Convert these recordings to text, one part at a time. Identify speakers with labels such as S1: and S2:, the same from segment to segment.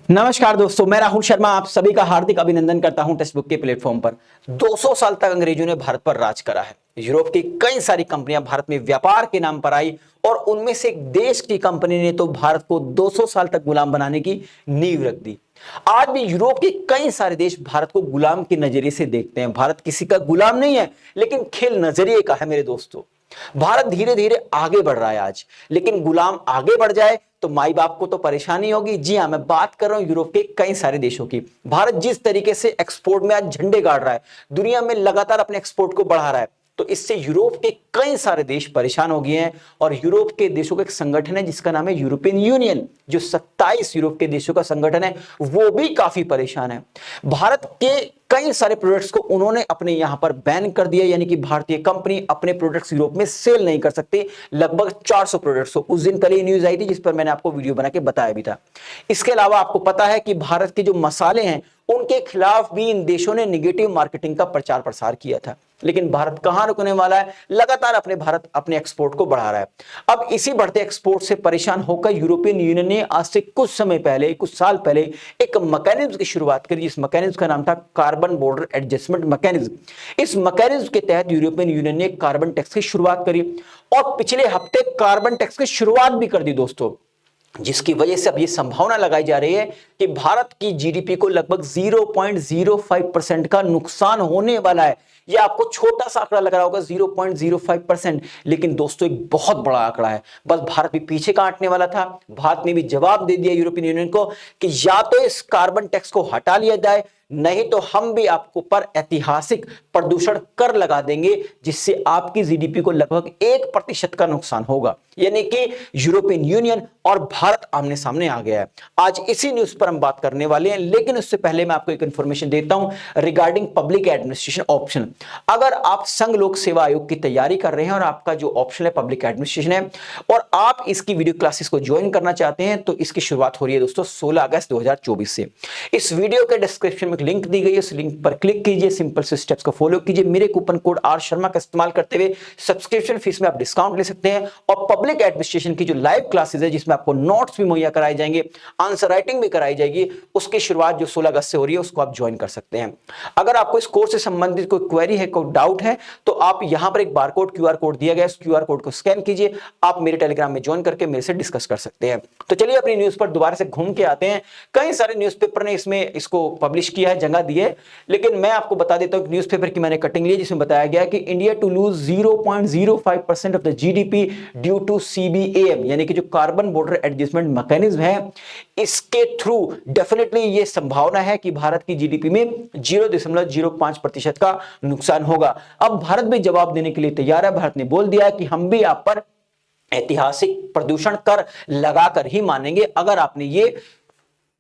S1: नमस्कार दोस्तों, मैं राहुल शर्मा आप सभी का हार्दिक अभिनंदन करता हूं टेक्स्ट बुक के प्लेटफॉर्म पर। 200 साल तक अंग्रेजों ने भारत पर राज करा है। यूरोप की कई सारी कंपनियां भारत में व्यापार के नाम पर आई और उनमें से एक देश की कंपनी ने तो भारत को 200 साल तक गुलाम बनाने की नींव रख दी। आज भी यूरोप के कई सारे देश भारत को गुलाम के नजरिए से देखते हैं। भारत किसी का गुलाम नहीं है, लेकिन खेल नजरिए का है मेरे दोस्तों। भारत धीरे धीरे आगे बढ़ रहा है आज, लेकिन गुलाम आगे बढ़ जाए तो माई बाप को तो परेशानी होगी। जी हां, मैं बात कर रहा हूं यूरोप के कई सारे देशों की। भारत जिस तरीके से एक्सपोर्ट में आज झंडे गाड़ रहा है, दुनिया में लगातार अपने एक्सपोर्ट को बढ़ा रहा है, तो इससे यूरोप के कई सारे देश परेशान हो गए हैं। और यूरोप के देशों का एक संगठन है जिसका नाम है यूरोपियन यूनियन, जो 27 यूरोप के देशों का संगठन है, वो भी काफी परेशान है। भारत के कई सारे प्रोडक्ट्स को उन्होंने अपने यहां पर बैन कर दिया, यानी कि भारतीय कंपनी अपने प्रोडक्ट्स यूरोप में सेल नहीं कर सकती। लगभग 400 प्रोडक्ट्स को उस दिन कल ही न्यूज आई थी, जिस पर मैंने आपको वीडियो बना के बताया भी था। इसके अलावा आपको पता है कि भारत के जो मसाले हैं उनके खिलाफ भी इन देशों ने निगेटिव मार्केटिंग का प्रचार प्रसार किया था। लेकिन भारत कहां रुकने वाला है, लगातार भारत अपने एक्सपोर्ट को बढ़ा रहा है। अब इसी बढ़ते एक्सपोर्ट से परेशान होकर यूरोपियन यूनियन ने आज से कुछ समय पहले, कुछ साल पहले एक मैकेनिज्म की शुरुआत करी, जिस मैकेनिज्म का नाम था कार्बन बॉर्डर एडजस्टमेंट मैकेनिज्म। इस मैकेनिज्म के तहत यूरोपियन यूनियन ने कार्बन टैक्स की शुरुआत करी और पिछले हफ्ते कार्बन टैक्स की शुरुआत भी कर दी दोस्तों, जिसकी वजह से अब यह संभावना लगाई जा रही है कि भारत की जीडीपी को लगभग 0.05% का नुकसान होने वाला है। यह आपको छोटा सा आंकड़ा लग रहा होगा 0.05%, लेकिन दोस्तों एक बहुत बड़ा आंकड़ा है। बस भारत भी पीछे का हटने वाला था। भारत ने भी जवाब दे दिया यूरोपियन यूनियन को कि या तो इस कार्बन टैक्स को हटा लिया जाए, नहीं तो हम भी आपको पर ऐतिहासिक प्रदूषण कर लगा देंगे, जिससे आपकी जीडीपी को लगभग 1% का नुकसान होगा। यानी कि यूरोपियन यूनियन और भारत आमने सामने आ गया है। आज इसी न्यूज पर हम बात करने वाले हैं, लेकिन उससे पहले मैं आपको एक इंफॉर्मेशन देता हूं रिगार्डिंग पब्लिक एडमिनिस्ट्रेशन ऑप्शन। अगर आप संघ लोक सेवा आयोग की तैयारी कर रहे हैं और आपका जो ऑप्शन है पब्लिक एडमिनिस्ट्रेशन है और आप इसकी वीडियो क्लासेस को ज्वाइन करना चाहते हैं, तो इसकी शुरुआत हो रही है दोस्तों 16 अगस्त 2024 से। इस वीडियो के डिस्क्रिप्शन में लिंक दी गई है, उस लिंक पर क्लिक कीजिए, सिंपल से स्टेप्स को फॉलो कीजिए। मेरे कूपन कोड आर शर्मा का इस्तेमाल करते हुए सब्सक्रिप्शन फीस में आप डिस्काउंट ले सकते हैं। और पब्लिक एडमिनिस्ट्रेशन की जो लाइव क्लासेस है, जिसमें आपको नोट्स भी मुहैया कराए जाएंगे, आंसर राइटिंग भी कराई जाएगी, उसकी शुरुआत जो 16 अगस्त से हो रही है, उसको आप ज्वाइन कर सकते हैं। अगर आपको इस कोर्स से संबंधित कोई क्वेरी है, कोई डाउट है, तो आप यहां पर एक बारकोड क्यूआर कोड दिया गया है, उस क्यूआर कोड को स्कैन कीजिए, आप मेरे टेलीग्राम में ज्वाइन करके मेरे से डिस्कस कर सकते हैं। तो चलिए अपनी न्यूज पर दोबारा से घूम के आते हैं। कई सारे न्यूज़पेपर ने इसको पब्लिश किया है, जगह दी है, लेकिन मैं आपको बता देता हूं न्यूज़पेपर की मैंने कटिंग ली, जिसमें बताया गया कि India to lose 0.05% of the GDP due to CBM, यानी कि जो कार्बन बॉर्डर एडजस्टमेंट मैकेनिज्म है, इसके थ्रू डेफिनेटली ये संभावना है कि भारत की जीडीपी में 0.05% का नुकसान होगा। अब भारत भी जवाब देने के लिए तैयार है। भारत ने बोल दिया कि हम भी आप पर ऐतिहासिक प्रदूषण कर लगाकर ही मानेंगे अगर आपने ये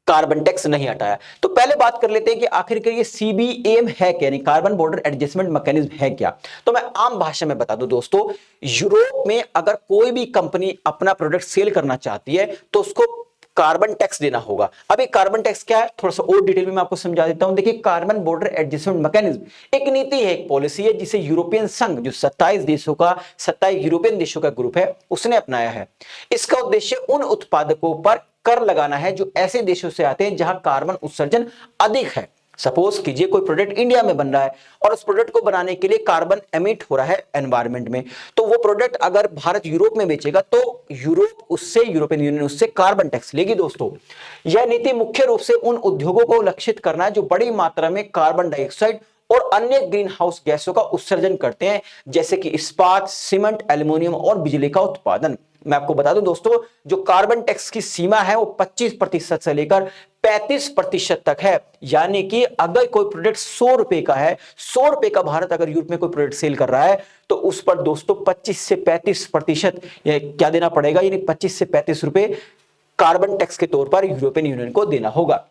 S1: कार्बन टैक्स नहीं हटाया। तो पहले बात कर लेते हैं कि आखिरकार ये सीबीएम है क्या, यानी कार्बन बॉर्डर एडजस्टमेंट मैकेनिज्म है क्या। तो मैं आम भाषा में बता दूं दोस्तों, यूरोप में अगर कोई भी कंपनी अपना प्रोडक्ट सेल करना चाहती है तो उसको कार्बन टैक्स देना होगा। अब ये कार्बन टैक्स क्या है, थोड़ा सा और डिटेल में मैं आपको समझा देता हूं। देखिए, कार्बन बॉर्डर एडजस्टमेंट मैकेनिज्म एक नीति है, एक पॉलिसी है, जिसे यूरोपियन संघ, जो 27 यूरोपियन देशों का ग्रुप है, उसने अपनाया है। इसका उद्देश्य उन उत्पादकों पर कर लगाना है जो ऐसे देशों से आते हैं जहां कार्बन उत्सर्जन अधिक है। सपोज कीजिए कोई प्रोडक्ट इंडिया में बन रहा है और उस प्रोडक्ट को बनाने के लिए कार्बन एमिट हो रहा है एनवायरनमेंट में, तो वो प्रोडक्ट अगर भारत यूरोप में बेचेगा तो यूरोपियन यूनियन उससे कार्बन टैक्स लेगी दोस्तों। यह नीति मुख्य रूप से उन उद्योगों को लक्षित करना है जो बड़ी मात्रा में कार्बन डाइऑक्साइड और अन्य ग्रीन हाउस गैसों का उत्सर्जन करते हैं, जैसे कि इस्पात, सीमेंट, एल्यूमिनियम और बिजली का उत्पादन। मैं आपको बता दूं दोस्तों, जो कार्बन टैक्स की सीमा है वो 25% से लेकर 35% तक है। यानी कि अगर कोई प्रोडक्ट 100 रुपए का है, 100 रुपए का भारत अगर यूरोप में कोई प्रोडक्ट सेल कर रहा है, तो उस पर दोस्तों 25 से 35% क्या देना पड़ेगा, यानी 25 से 35 रुपए कार्बन टैक्स के तौर पर यूरोपियन यूनियन को देना होगा।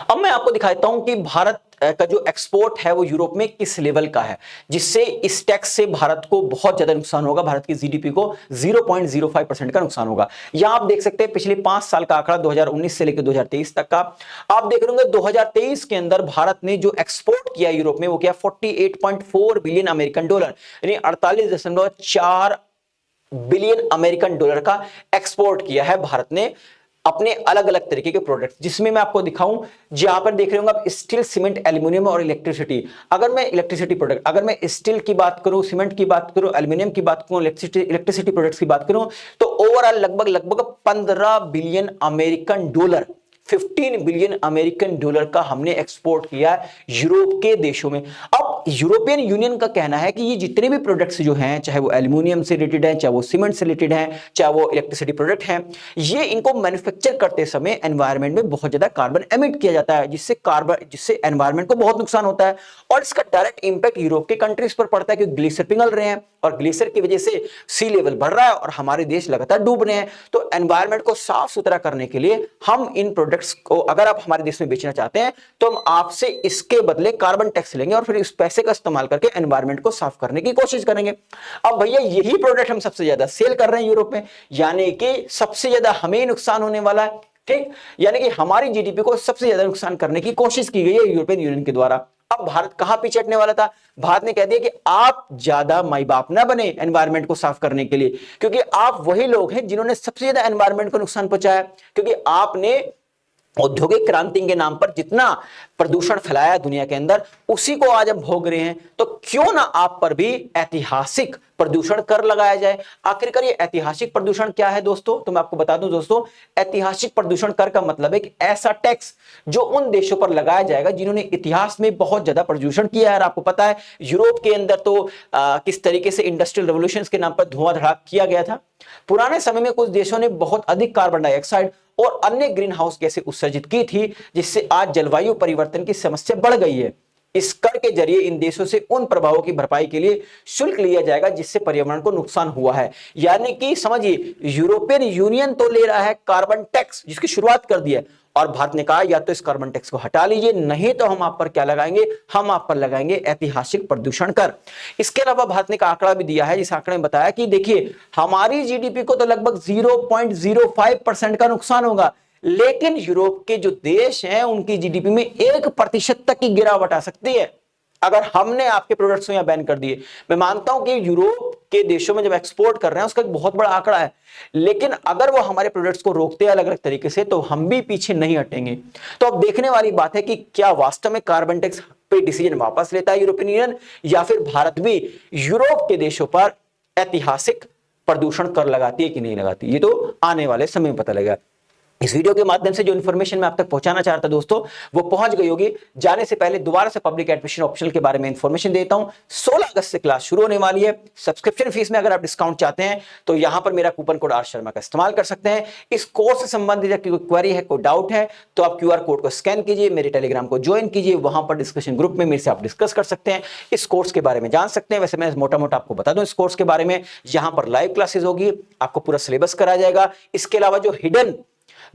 S1: अब मैं आपको दिखाता हूं कि भारत का जो एक्सपोर्ट है वो यूरोप में किस लेवल का है, जिससे इस टैक्स से भारत को बहुत ज्यादा नुकसान होगा। भारत की जीडीपी को 0.05% का नुकसान होगा। यहां आप देख सकते हैं पिछले 5 साल का आंकड़ा 2019 से लेकर 2023 तक का। आप देख रहे होंगे 2023 के अंदर भारत ने जो एक्सपोर्ट किया यूरोप में वो किया 48.4 बिलियन अमेरिकन डॉलर, यानी 48.4 बिलियन अमेरिकन डॉलर का एक्सपोर्ट किया है भारत ने अपने अलग अलग तरीके के प्रोडक्ट्स, जिसमें मैं आपको दिखाऊं, जहां पर देख रहे होंगे आप स्टील, सीमेंट, एल्यूमिनियम और इलेक्ट्रिसिटी। अगर मैं इलेक्ट्रिसिटी प्रोडक्ट, अगर मैं स्टील की बात करूं, सीमेंट की बात करूं, एल्यूमिनियम की बात करूं, इलेक्ट्रिसिटी प्रोडक्ट्स की बात करूं, तो ओवरऑल लगभग लगभग 15 billion American dollar, 15 billion American dollar का हमने एक्सपोर्ट किया यूरोप के देशों में। अब यूरोपियन यूनियन का कहना है कि ये जितने भी प्रोडक्ट्स जो हैं, चाहे वो एल्यूमिनियम से रिलेटेड है, चाहे वो सीमेंट से रिलेटेड है, चाहे वो इलेक्ट्रिसिटी प्रोडक्ट हैं, ये इनको मैन्युफैक्चर करते समय एनवायरनमेंट में बहुत ज्यादा कार्बन एमिट किया जाता है, जिससे एनवायरनमेंट को बहुत नुकसान होता है। और इसका डायरेक्ट इंपैक्ट यूरोप के कंट्रीज पर पड़ता है, क्योंकि ग्लेशियर पिघल रहे हैं और ग्लेशियर की वजह से सी लेवल बढ़ रहा है और हमारे देश लगातार डूब रहे हैं। तो एनवायरनमेंट को साफ सुथरा करने के लिए हम इन प्रोडक्ट्स को, अगर आप हमारे देश में बेचना चाहते हैं, तो हम आपसे इसके बदले कार्बन टैक्स लेंगे और फिर इस पैसे का इस्तेमाल करके एनवायरनमेंट को साफ करने की कोशिश करेंगे। अब भैया यही प्रोडक्ट हम सबसे ज्यादा सेल कर रहे हैं यूरोप में, यानी कि सबसे ज्यादा हमें ही नुकसान होने वाला है। ठीक, यानी कि हमारी जीडीपी को सबसे ज्यादा नुकसान करने की कोशिश की गई है यूरोपियन यूनियन के द्वारा। अब भारत कहां पीछे हटने वाला था? भारत ने कह दिया कि आप ज्यादा माई बाप ना बने एनवायरनमेंट को साफ करने के लिए, क्योंकि आप वही लोग हैं जिन्होंने सबसे ज्यादा एनवायरनमेंट को नुकसान पहुंचाया, क्योंकि आपने औद्योगिक क्रांति के नाम पर जितना प्रदूषण फैलाया दुनिया के अंदर, उसी को आज हम भोग रहे हैं। तो क्यों ना आप पर भी ऐतिहासिक प्रदूषण कर लगाया जाए। आखिरकार ये ऐतिहासिक प्रदूषण क्या है दोस्तों? तो मैं आपको बता दूं दोस्तों, ऐतिहासिक प्रदूषण कर का मतलब है कि ऐसा टैक्स जो उन देशों पर लगाया जाएगा जिन्होंने इतिहास में बहुत ज्यादा प्रदूषण किया है। और आपको पता है यूरोप के अंदर तो किस तरीके से इंडस्ट्रियल रेवोल्यूशन के नाम पर धुआं धड़ाक किया गया था। पुराने समय में कुछ देशों ने बहुत अधिक कार्बन डाइऑक्साइड और अन्य ग्रीन हाउस गैसें उत्सर्जित की थी, जिससे आज जलवायु परिवर्तन की समस्या बढ़ गई है। इस कर के जरिए इन देशों से उन प्रभावों की भरपाई के लिए शुल्क लिया जाएगा जिससे पर्यावरण को नुकसान हुआ है। यानी कि समझिए, यूरोपियन यूनियन तो ले रहा है कार्बन टैक्स, जिसकी शुरुआत कर दी है, और भारत ने कहा या तो इस कार्बन टैक्स को हटा लीजिए, नहीं तो हम आप पर क्या लगाएंगे, हम आप पर लगाएंगे ऐतिहासिक प्रदूषण कर। इसके अलावा भारत ने एक आंकड़ा भी दिया है, जिस आंकड़े में बताया कि देखिए हमारी जीडीपी को तो लगभग 0.05% का नुकसान होगा, लेकिन यूरोप के जो देश हैं उनकी जीडीपी में 1% तक की गिरावट आ सकती है अगर हमने आपके प्रोडक्ट्स को यहां बैन कर दिए। मैं मानता हूं कि यूरोप के देशों में जब एक्सपोर्ट कर रहे हैं उसका एक बहुत बड़ा आंकड़ा है, लेकिन अगर वो हमारे प्रोडक्ट्स को रोकते हैं अलग अलग तरीके से, तो हम भी पीछे नहीं हटेंगे। तो अब देखने वाली बात है कि क्या वास्तव में कार्बन टैक्स पे डिसीजन वापस लेता है यूरोपियन यूनियन, या फिर भारत भी यूरोप के देशों पर ऐतिहासिक प्रदूषण कर लगाती है कि नहीं लगाती। ये तो आने वाले समय में पता लगेगा। इस वीडियो के माध्यम से जो इन्फॉर्मेशन मैं आप तक पहुंचाना चाहता दोस्तों, वो पहुंच गई होगी। जाने से पहले दोबारा से पब्लिक एडमिशन ऑप्शनल के बारे में इंफॉर्मेशन देता हूं। 16 अगस्त से क्लास शुरू होने वाली है। सब्सक्रिप्शन फीस में अगर आप डिस्काउंट चाहते हैं तो यहां पर मेरा कूपन कोड आर शर्मा का इस्तेमाल कर सकते हैं। इस कोर्स से संबंधित कोई क्वेरी है, कोई डाउट है, तो आप QR कोड को स्कैन कीजिए, मेरे टेलीग्राम को ज्वाइन कीजिए, वहां पर डिस्कशन ग्रुप में मेरे से आप डिस्कस कर सकते हैं, इस कोर्स के बारे में जान सकते हैं। वैसे मैं मोटा मोटा आपको बता दूं इस कोर्स के बारे में, यहां पर लाइव क्लासेस होगी, आपको पूरा सिलेबस कराया जाएगा। इसके अलावा जो हिडन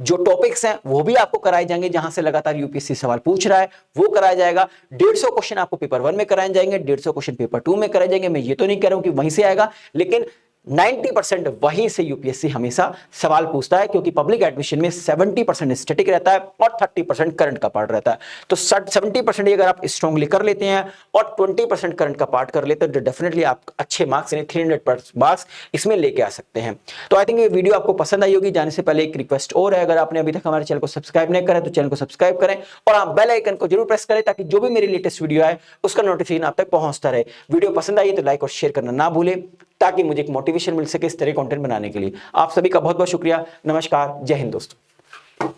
S1: जो टॉपिक्स हैं वो भी आपको कराए जाएंगे, जहां से लगातार यूपीएससी सवाल पूछ रहा है वो कराया जाएगा। 150 क्वेश्चन आपको पेपर 1 में कराए जाएंगे, 150 क्वेश्चन पेपर 2 में कराए जाएंगे। मैं ये तो नहीं कह रहा हूं कि वहीं से आएगा, लेकिन 90% वहीं से यूपीएससी हमेशा सवाल पूछता है, क्योंकि पब्लिक एडमिशन में 70% स्टैटिक रहता है और 30% करंट का पार्ट रहता है। तो 70% अगर आप स्ट्रांगली कर लेते हैं और 20% करंट का पार्ट कर लेते हैं, तो डेफिनेटली आप अच्छे मार्क्स यानी 300 मार्क्स इसमें लेके आ सकते हैं। तो आई थिंक ये वीडियो आपको पसंद आई होगी। जाने से पहले एक रिक्वेस्ट और है, अगर आपने अभी तक हमारे चैनल को सब्सक्राइब नहीं करा तो चैनल को सब्सक्राइब करें और आप बेल आइकन को जरूर प्रेस करें, ताकि जो भी मेरी लेटेस्ट वीडियो है उसका नोटिफिकेशन आप तक पहुंचता रहे। वीडियो पसंद आई तो लाइक और शेयर करना ना भूलें, ताकि मुझे एक मोटिवेशन मिल सके इस तरह कंटेंट बनाने के लिए। आप सभी का बहुत बहुत शुक्रिया। नमस्कार, जय हिंद दोस्तों।